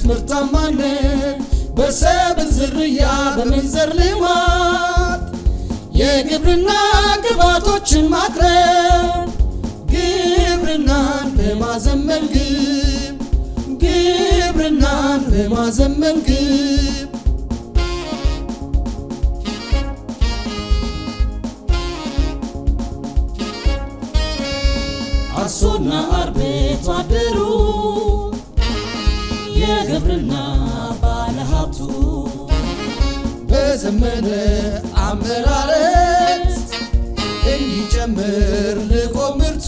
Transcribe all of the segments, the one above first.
ምርታማነት በሰብል ዝርያ በመንዘር ልማት የግብርና ግብዓቶችን ማቅረብ ግብርናን በማዘመን ግብ አርሶና አርብቶ አደሩ የግብርና ባለሀብቱ በዘመነ አመራረት እንዲጨምር ልቆ ምርቱ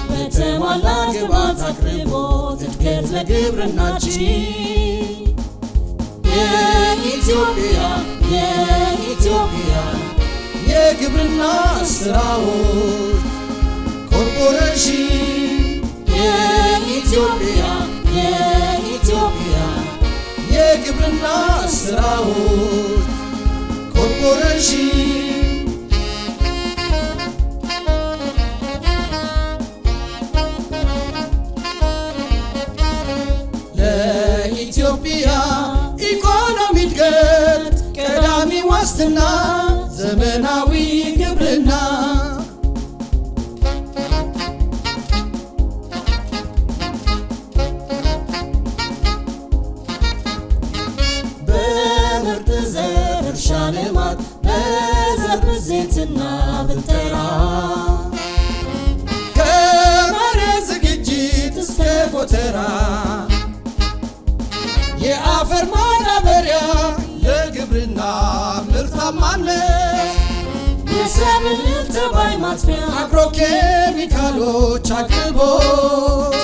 በተሟላ ግብዓት አቅርቦት እድገት ለግብርናችን የኢትዮጵያ የግብርና ስራዎች ኮርፖሬሽን የኢትዮጵያ የግብርና ስራዎች ኮርፖሬሽን ለኢትዮጵያ ኢኮኖሚ እድገት ቀዳሚ ዋስትና ዘመናዊ ግብርና በምርጥ ዘር እርሻ ልማት በዘር ብዜትና ብንጠራ ከመሬት ዝግጅት እስከ ጎተራ የአፈር ማዳበሪያ ለግብርና ምርታማነት የሰብል ተባይ ማጥፊያ አግሮ ኬሚካሎች አቅርቦት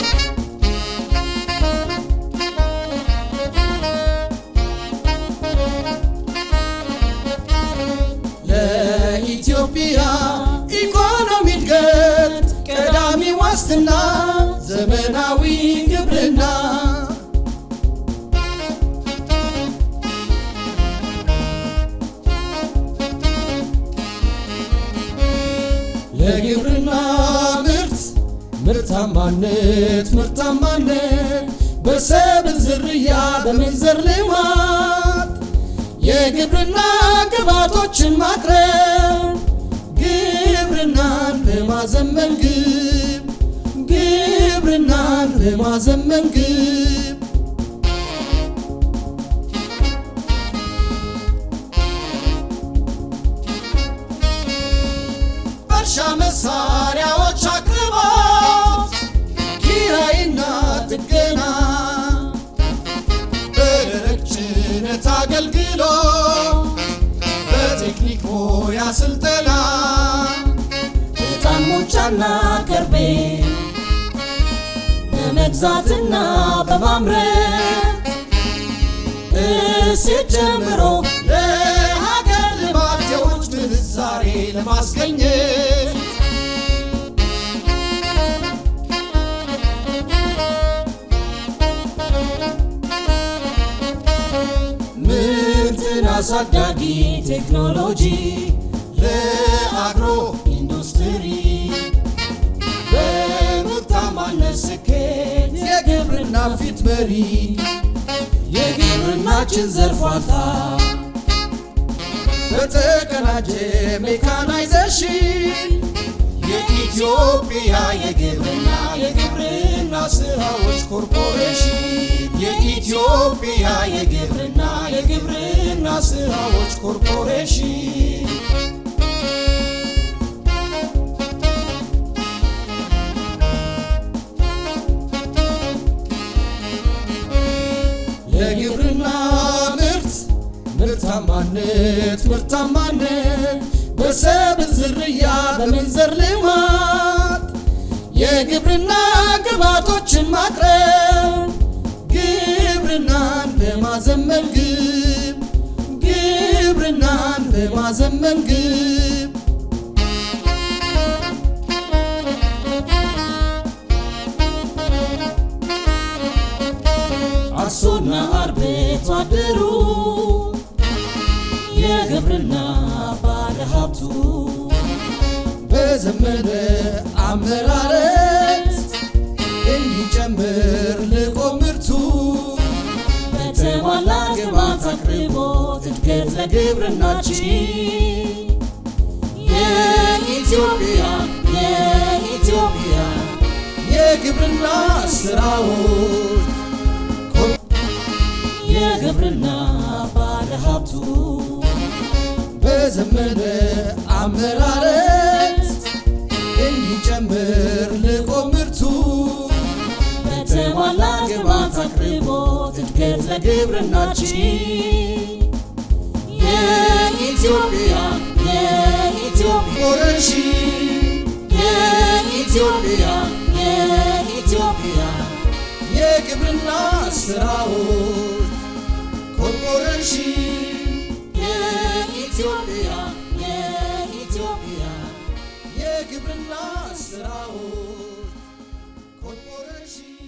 ለኢትዮጵያ ኢኮኖሚ እድገት ቀዳሚ ዋስትና ዘመናዊ ግብርና ለግብርና ምርታማነት በሰብል ዝርያ በመንዘር ልማት የግብርና ግብዓቶችን ማቅረብ ግብርናን በማዘመን ግብ በእርሻ መሳሪያዎች አቅርቦት ኪራይና ጥገና በደረቅ ጭነት አገልግሎት በቴክኒክ ሙያ ስልጠና ዕጣን ሙጫና ከርቤ በመግዛትና በማምረት እሴት ጨምሮ ለሀገር ልማት የውጭ ምንዛሬ ለማስገኘት ምርትን አሳዳጊ ቴክኖሎጂ ለአግሮ ኢንዱስትሪ በምርታማነት ስኬት የግብርና ፊት መሪ የግብርናችን ዘርፍ ዋልታ በተቀናጀ ሜካናይዜሽን የኢትዮጵያ የግብርና ስራዎች ኮርፖሬሽን የኢትዮጵያ የግብርና ስራዎች ኮርፖሬሽን ለግብርና ምርታማነት በሰብል ዝርያ በመንዘር ልማት የግብርና ግብዓቶችን ማቅረብ ግብርናን በማዘመን ግብ አርሶና አርብቶ አደሩ የግብርና ባለሀብቱ በዘመነ አመራረት እንዲጨምር ልቆ እድገት ለግብርናችን የኢትዮጵያ የግብርና ስራዎች የግብርና ባለሀብቱ በዘመነ አመራረት እንዲጨምር ልቆ ምርቱ በተሟላ ግብዓት አቅርቦት እድገት ለግብርናችን የኢትዮጵያ የግብርና ስራዎች ኮርፖሬሽን የኢትዮጵያ የግብርና ስራዎች ኮርፖሬሽን